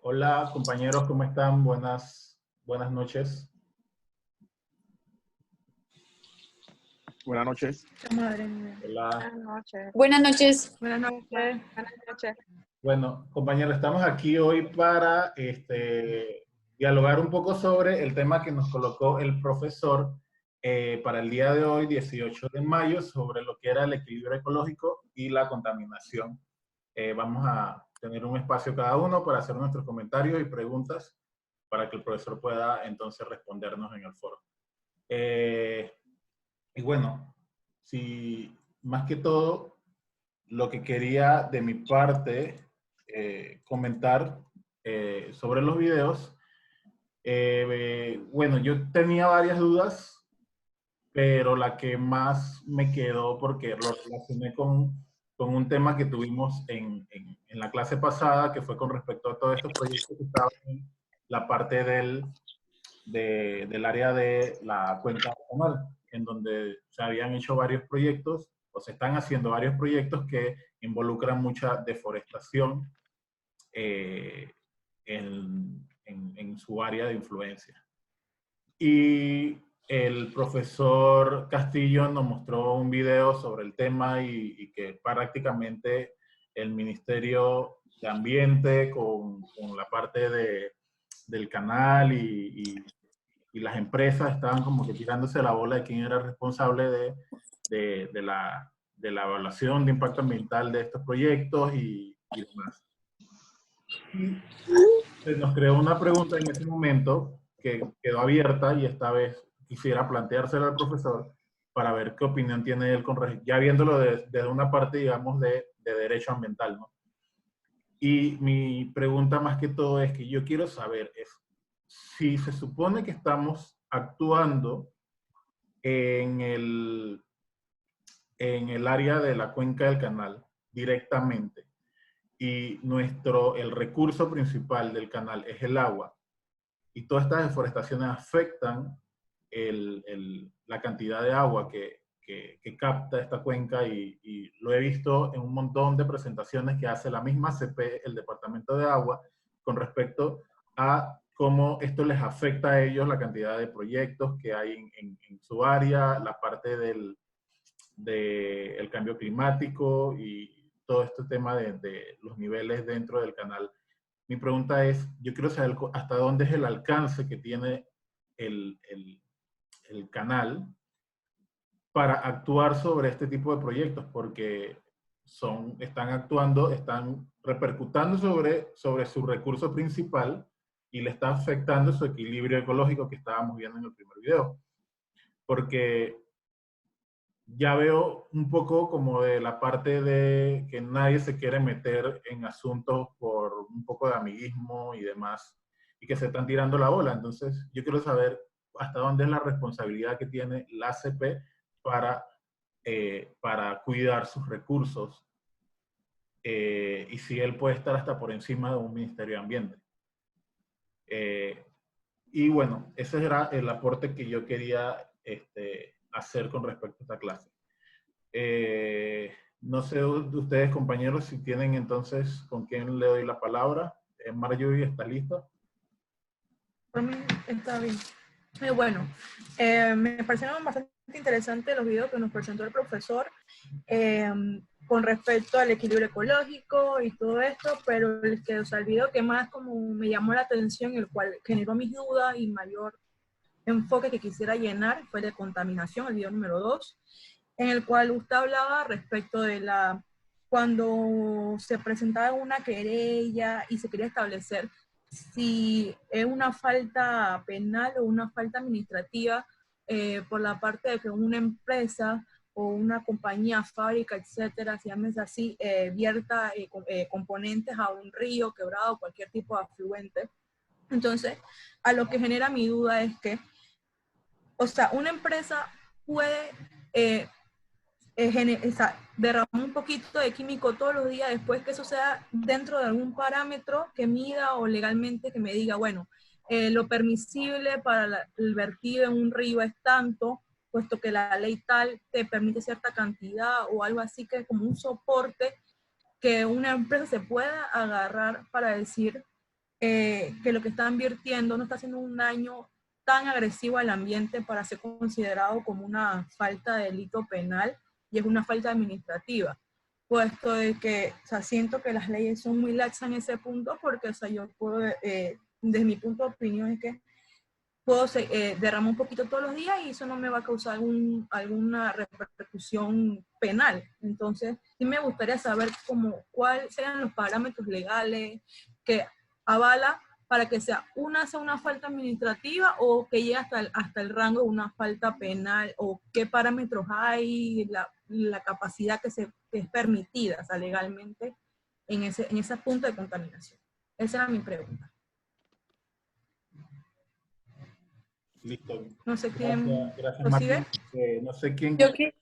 Hola compañeros, ¿cómo están? Buenas noches. Buenas noches. Madre mía. Hola. Buenas noches. Buenas noches. Buenas noches. Buenas noches. Bueno, compañeros, estamos aquí hoy para dialogar un poco sobre el tema que nos colocó el profesor para el día de hoy, 18 de mayo, sobre lo que era el equilibrio ecológico y la contaminación. Vamos a tener un espacio cada uno para hacer nuestros comentarios y preguntas para que el profesor pueda entonces respondernos en el foro. Y bueno, si más que todo, lo que quería de mi parte comentar sobre los videos, bueno, yo tenía varias dudas, pero la que más me quedó, porque lo relacioné con un tema que tuvimos en la clase pasada, que fue con respecto a todos estos proyectos que estaban en la parte del área de la cuenca del canal, en donde se habían hecho varios proyectos, o se están haciendo varios proyectos que involucran mucha deforestación en su área de influencia. Y el profesor Castillo nos mostró un video sobre el tema y que prácticamente el Ministerio de Ambiente con la parte del canal y las empresas estaban como que tirándose la bola de quién era responsable de la evaluación de impacto ambiental de estos proyectos y demás. Y se nos creó una pregunta en ese momento que quedó abierta y esta vez quisiera planteársela al profesor para ver qué opinión tiene él ya viéndolo desde una parte, digamos, de derecho ambiental, ¿no? Y mi pregunta más que todo es que yo quiero saber si se supone que estamos actuando en el área de la cuenca del canal directamente y el recurso principal del canal es el agua y todas estas deforestaciones afectan la cantidad de agua que capta esta cuenca y lo he visto en un montón de presentaciones que hace la misma CP, el Departamento de Agua, con respecto a cómo esto les afecta a ellos, la cantidad de proyectos que hay en su área, la parte del cambio climático y todo este tema de los niveles dentro del canal. Mi pregunta es, yo quiero saber hasta dónde es el alcance que tiene el canal para actuar sobre este tipo de proyectos, porque están repercutando sobre su recurso principal y le está afectando su equilibrio ecológico que estábamos viendo en el primer video. Porque ya veo un poco como de la parte de que nadie se quiere meter en asuntos por un poco de amiguismo y demás, y que se están tirando la bola. Entonces, yo quiero saber hasta dónde es la responsabilidad que tiene la ACP para cuidar sus recursos y si él puede estar hasta por encima de un Ministerio de Ambiente. Y bueno, ese era el aporte que yo quería hacer con respecto a esta clase. No sé de ustedes, compañeros, si tienen entonces con quién le doy la palabra. Marjorie, ¿está lista? Por mí está bien. Bueno, me parecieron bastante interesantes los videos que nos presentó el profesor con respecto al equilibrio ecológico y todo esto, pero el video que más como me llamó la atención, el cual generó mis dudas y mayor enfoque que quisiera llenar, fue de contaminación, el video número 2, en el cual usted hablaba respecto de cuando se presentaba una querella y se quería establecer si es una falta penal o una falta administrativa por la parte de que una empresa o una compañía, fábrica, etcétera, si llames así, vierta componentes a un río, quebrado, cualquier tipo de afluente. Entonces, a lo que genera mi duda es que, o sea, una empresa puede derramar un poquito de químico todos los días después que eso sea dentro de algún parámetro que mida o legalmente que me diga, bueno, lo permisible para el vertido en un río es tanto, puesto que la ley tal te permite cierta cantidad o algo así, que como un soporte que una empresa se pueda agarrar para decir que lo que está invirtiendo no está haciendo un daño tan agresivo al ambiente para ser considerado como una falta de delito penal y es una falta administrativa? Puesto de que, o sea, siento que las leyes son muy laxas en ese punto porque, o sea, yo puedo, desde mi punto de opinión es que puedo derramar un poquito todos los días y eso no me va a causar alguna repercusión penal. Entonces, sí me gustaría saber cuáles sean los parámetros legales que avala para que sea una falta administrativa o que llegue hasta el rango de una falta penal, o qué parámetros hay, la capacidad que es permitida, o sea, legalmente en ese punto de contaminación. Esa era mi pregunta. Listo. No sé Gracias, quién gracias lo sigue. Martín. No sé quién. Yo, que,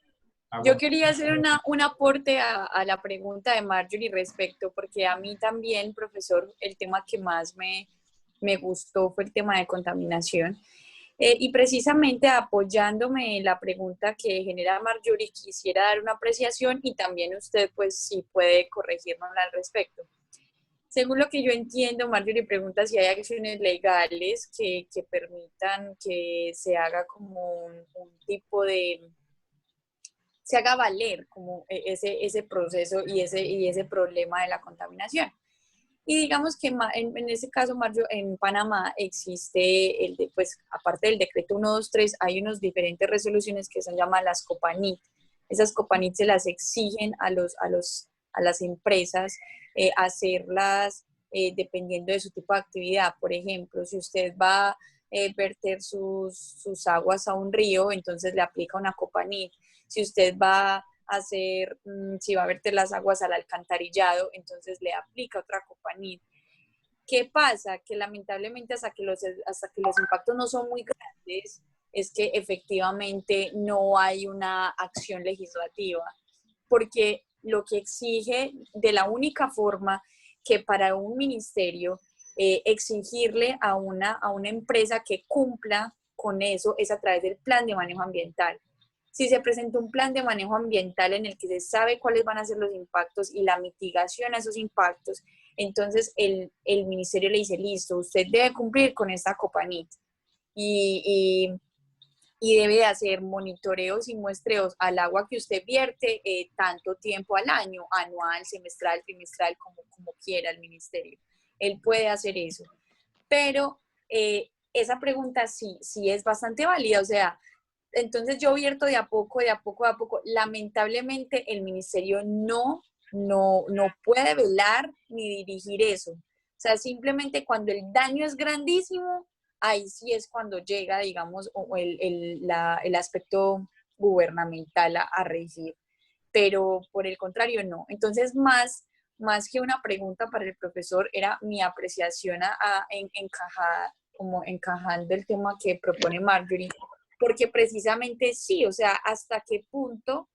yo Bueno. quería hacer un aporte a la pregunta de Marjorie respecto, porque a mí también, profesor, el tema que más me gustó fue el tema de contaminación. Y precisamente apoyándome en la pregunta que genera Marjorie, quisiera dar una apreciación y también usted, pues, si puede corregirnos al respecto. Según lo que yo entiendo, Marjorie pregunta si hay acciones legales que permitan que se haga como un tipo de, se haga valer como ese proceso y ese problema de la contaminación. Y digamos que en ese caso, Mario, en Panamá existe, pues aparte del decreto 123, hay unos diferentes resoluciones que se llaman las COPANIT. Esas COPANIT se las exigen a las empresas hacerlas dependiendo de su tipo de actividad. Por ejemplo, si usted va a verter sus aguas a un río, entonces le aplica una COPANIT. Si usted va a hacer, si va a verter las aguas al alcantarillado, entonces le aplica otra COPANIT. ¿Qué pasa? Que lamentablemente hasta que los impactos no son muy grandes, es que efectivamente no hay una acción legislativa, porque lo que exige de la única forma que para un ministerio exigirle a una empresa que cumpla con eso es a través del plan de manejo ambiental. Si se presenta un plan de manejo ambiental en el que se sabe cuáles van a ser los impactos y la mitigación a esos impactos, entonces el ministerio le dice, listo, usted debe cumplir con esta COPANIT y debe de hacer monitoreos y muestreos al agua que usted vierte tanto tiempo al año, anual, semestral, trimestral, como quiera el ministerio. Él puede hacer eso. Pero esa pregunta sí es bastante válida, o sea, entonces yo vierto de a poco, de a poco, de a poco. Lamentablemente el ministerio no puede velar ni dirigir eso. O sea, simplemente cuando el daño es grandísimo, ahí sí es cuando llega, digamos, el aspecto gubernamental a regir. Pero por el contrario, no. Entonces, más que una pregunta para el profesor, era mi apreciación como encajando el tema que propone Marjorie, porque precisamente sí, o sea, hasta qué punto,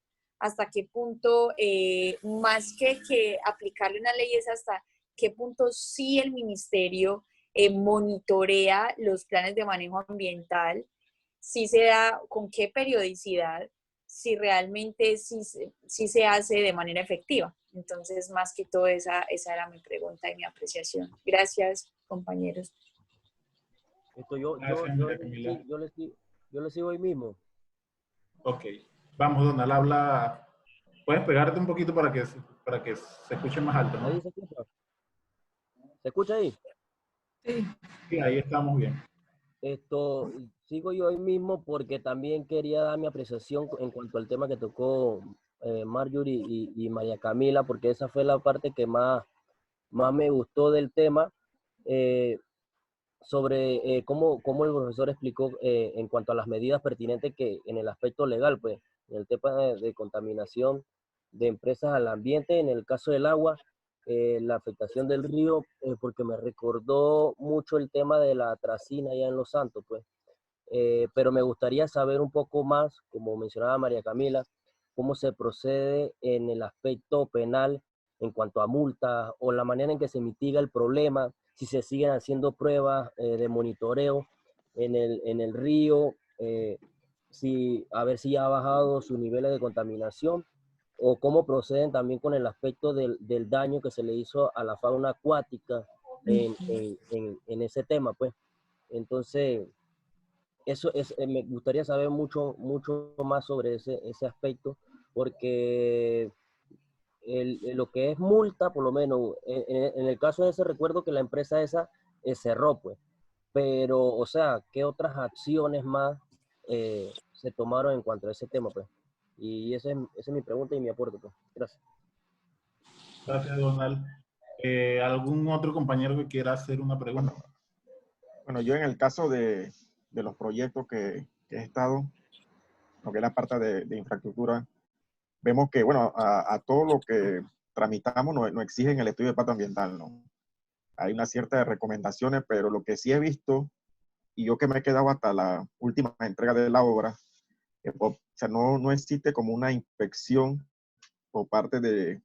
más que aplicarle una ley es hasta qué punto sí el ministerio monitorea los planes de manejo ambiental, si se da, con qué periodicidad, si realmente sí se hace de manera efectiva. Entonces, más que todo, esa era mi pregunta y mi apreciación. Gracias, compañeros. Yo le sigo hoy mismo. Ok. Vamos, Donald, habla. Puedes pegarte un poquito para que se escuche más alto, ¿no? ¿Ahí se escucha? ¿Se escucha ahí? Sí. Sí, ahí estamos bien. Sigo yo hoy mismo porque también quería dar mi apreciación en cuanto al tema que tocó Marjorie y María Camila, porque esa fue la parte que más me gustó del tema, sobre cómo el profesor explicó en cuanto a las medidas pertinentes que en el aspecto legal, pues, en el tema de contaminación de empresas al ambiente, en el caso del agua, la afectación del río, porque me recordó mucho el tema de la tracina allá en Los Santos, pues. Pero me gustaría saber un poco más, como mencionaba María Camila, cómo se procede en el aspecto penal en cuanto a multas o la manera en que se mitiga el problema, si se siguen haciendo pruebas de monitoreo en el río, a ver si ha bajado sus niveles de contaminación o cómo proceden también con el aspecto del daño que se le hizo a la fauna acuática en ese tema, pues. Entonces, eso es, me gustaría saber mucho más sobre ese aspecto, porque lo que es multa, por lo menos, en el caso de ese, recuerdo que la empresa esa cerró, pues. Pero, o sea, ¿qué otras acciones más se tomaron en cuanto a ese tema, pues? Y esa es mi pregunta y mi aporte, pues. Gracias. Gracias, Donald. ¿Algún otro compañero que quiera hacer una pregunta? Bueno, yo en el caso de los proyectos que he estado, lo que es la parte de infraestructura, vemos que, bueno, a todo lo que tramitamos nos exigen el estudio de impacto ambiental, ¿no? Hay una cierta de recomendaciones, pero lo que sí he visto, y yo que me he quedado hasta la última entrega de la obra, o sea, no existe como una inspección por parte del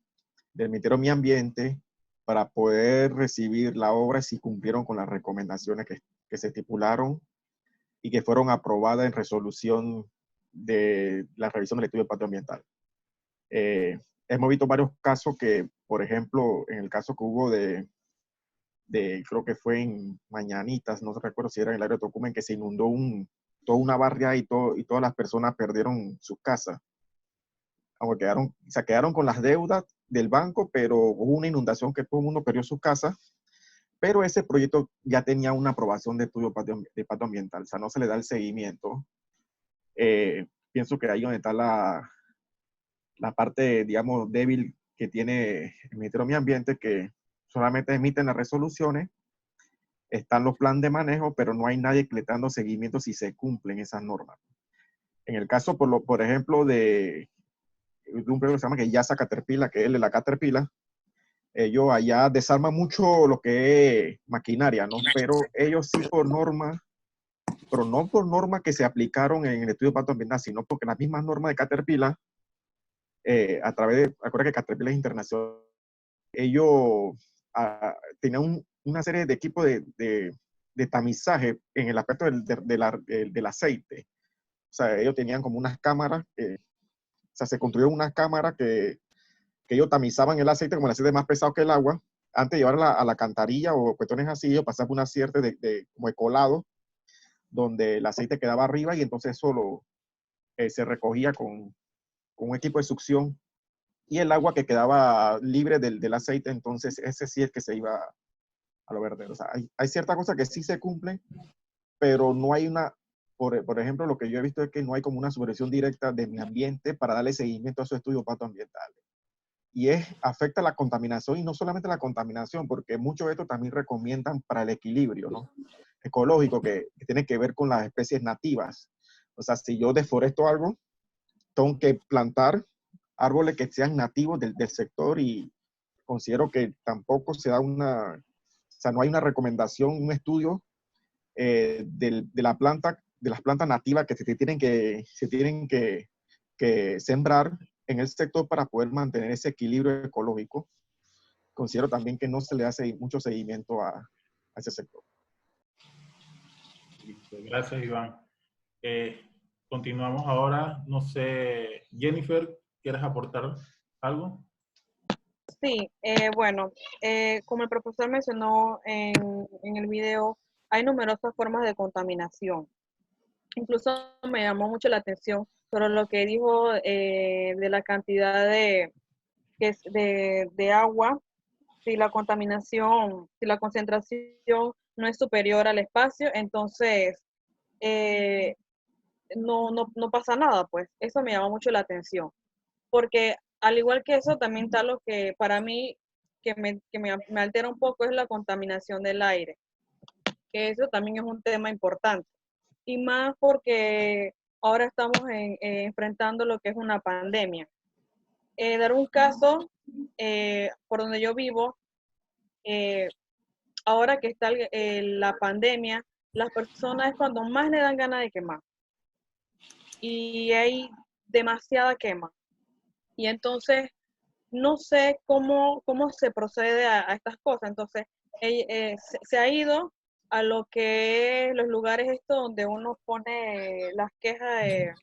Ministerio de Medio Ambiente para poder recibir la obra si cumplieron con las recomendaciones que se estipularon y que fueron aprobadas en resolución de la revisión del estudio de impacto ambiental. Hemos visto varios casos que, por ejemplo, en el caso que hubo creo que fue en Mañanitas, no recuerdo si era en el área de Tocumen, que se inundó toda una barria y todas las personas perdieron sus casas. Aunque se quedaron con las deudas del banco, pero hubo una inundación que todo el mundo perdió sus casas, pero ese proyecto ya tenía una aprobación de estudio de impacto ambiental, o sea, no se le da el seguimiento. Pienso que ahí donde está la parte, digamos, débil que tiene el Ministerio de Medio Ambiente, que solamente emiten las resoluciones, están los planes de manejo, pero no hay nadie que le esté dando seguimiento si se cumplen esas normas. En el caso, por ejemplo, de un proyecto que se llama que Yasa Caterpillar, que es el de la Caterpillar, ellos allá desarman mucho lo que es maquinaria, ¿no? Pero ellos sí por norma, pero no por normas que se aplicaron en el estudio de impacto ambiental, sino porque las mismas normas de Caterpillar, a través de, acuérdate que Caterpillar es internacional, ellos tenían una serie de equipos de tamizaje en el aspecto del aceite. O sea, ellos tenían como unas cámaras, o sea, se construyeron unas cámaras que ellos tamizaban el aceite, como el aceite más pesado que el agua, antes de llevarla a la cantarilla o cuestiones así, ellos pasaban por una cierta como de colado, donde el aceite quedaba arriba y entonces eso se recogía con un equipo de succión y el agua que quedaba libre del aceite, entonces ese sí es que se iba a lo verde. O sea, hay ciertas cosas que sí se cumplen, pero no hay por ejemplo, lo que yo he visto es que no hay como una supervisión directa de mi ambiente para darle seguimiento a esos estudios de impacto ambiental. Y afecta la contaminación, y no solamente la contaminación, porque muchos de estos también recomiendan para el equilibrio, ¿no? Ecológico, que tiene que ver con las especies nativas. O sea, si yo deforesto algo, tengo que plantar árboles que sean nativos del sector, y considero que tampoco se da o sea, no hay una recomendación, un estudio de las plantas nativas que se tienen que sembrar en el sector para poder mantener ese equilibrio ecológico. Considero también que no se le hace mucho seguimiento a ese sector. Listo, gracias, Iván. Continuamos ahora. No sé, Jennifer, ¿quieres aportar algo? Sí, bueno, como el profesor mencionó en el video, hay numerosas formas de contaminación. Incluso me llamó mucho la atención sobre lo que dijo de la cantidad de agua, si la contaminación, si la concentración no es superior al espacio, entonces no pasa nada, pues. Eso me llamó mucho la atención. Porque al igual que eso, también está lo que para mí me altera un poco es la contaminación del aire, que eso también es un tema importante. Y más porque ahora estamos enfrentando lo que es una pandemia. Dar un caso, por donde yo vivo, ahora que está la pandemia, las personas es cuando más le dan ganas de quemar. Y hay demasiada quema. Y entonces no sé cómo se procede a estas cosas. Entonces, se ha ido a lo que es los lugares estos donde uno pone las quejas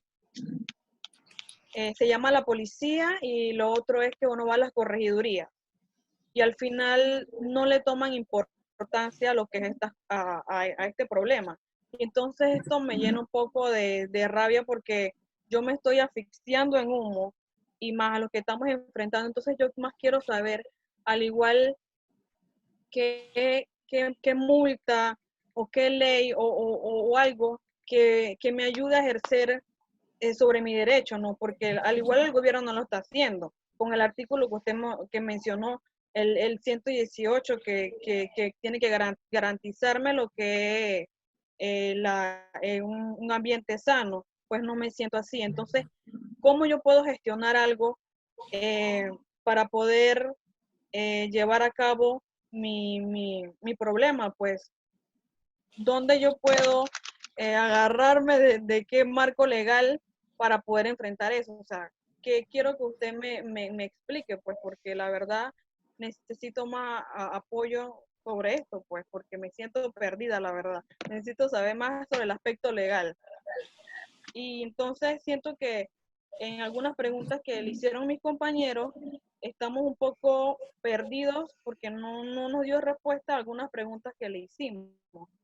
se llama la policía y lo otro es que uno va a las corregidurías. Y al final no le toman importancia a lo que es a este problema. Y entonces esto me llena un poco de rabia porque yo me estoy asfixiando en humo y más a lo que estamos enfrentando. Entonces yo más quiero saber, al igual qué multa o qué ley o algo que me ayude a ejercer sobre mi derecho, ¿no? Porque al igual el gobierno no lo está haciendo. Con el artículo que usted que mencionó, el 118, que tiene que garantizarme lo que es un ambiente sano, pues no me siento así. Entonces, ¿cómo yo puedo gestionar algo para poder llevar a cabo mi problema? Pues, ¿dónde yo puedo agarrarme de qué marco legal para poder enfrentar eso? O sea, que quiero que usted me explique, pues, porque la verdad necesito más apoyo sobre esto, pues, porque me siento perdida, la verdad. Necesito saber más sobre el aspecto legal. Y entonces siento que en algunas preguntas que le hicieron mis compañeros, estamos un poco perdidos porque no nos dio respuesta a algunas preguntas que le hicimos.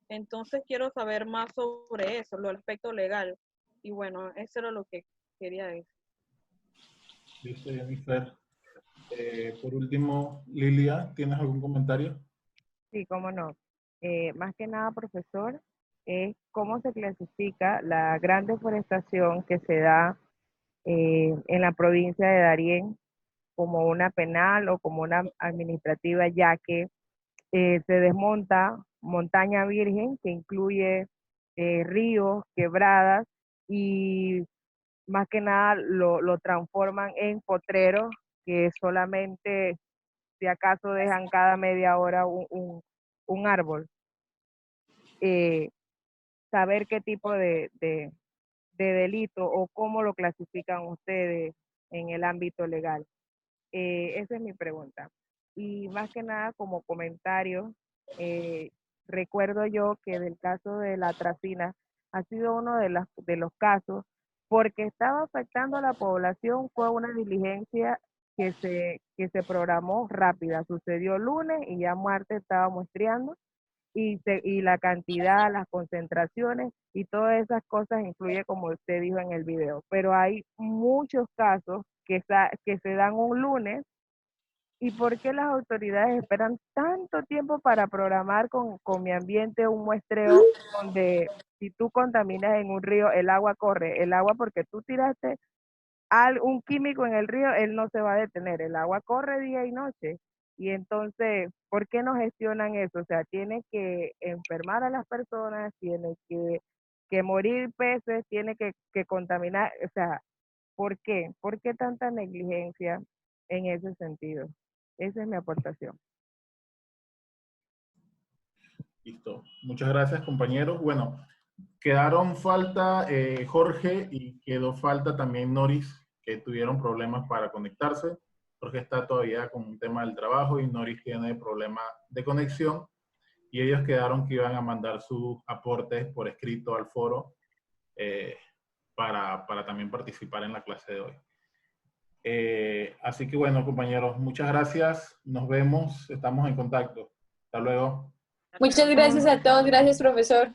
Entonces quiero saber más sobre eso, lo aspecto legal. Y bueno, eso era lo que quería decir. Listo, Jennifer. Por último, Lilia, ¿tienes algún comentario? Sí, cómo no. Más que nada, profesor, es cómo se clasifica la gran deforestación que se da en la provincia de Darién como una penal o como una administrativa, ya que se desmonta montaña virgen, que incluye ríos, quebradas, y más que nada lo transforman en potreros, que solamente, si acaso, dejan cada media hora un árbol. Saber qué tipo de delito o cómo lo clasifican ustedes en el ámbito legal. Esa es mi pregunta. Y más que nada, como comentario, recuerdo yo que del caso de la tracina ha sido uno de los casos, porque estaba afectando a la población. Fue una diligencia que se programó rápida. Sucedió lunes y ya martes estaba muestreando, y la cantidad, las concentraciones y todas esas cosas influye, como usted dijo en el video. Pero hay muchos casos que se dan un lunes. ¿Y por qué las autoridades esperan tanto tiempo para programar con mi ambiente un muestreo donde, si tú contaminas en un río, el agua corre? El agua, porque tú tiraste un químico en el río, él no se va a detener. El agua corre día y noche. Y entonces, ¿por qué no gestionan eso? O sea, tiene que enfermar a las personas, tiene que morir peces, tiene que contaminar. O sea, ¿por qué? ¿Por qué tanta negligencia en ese sentido? Esa es mi aportación. Listo. Muchas gracias, compañeros. Bueno, quedaron falta Jorge y quedó falta también Noris, que tuvieron problemas para conectarse. Jorge está todavía con un tema del trabajo y Noris tiene problema de conexión. Y ellos quedaron que iban a mandar sus aportes por escrito al foro para también participar en la clase de hoy. Así que bueno, compañeros, muchas gracias. Nos vemos. Estamos en contacto. Hasta luego. Muchas gracias a todos. Gracias, profesor.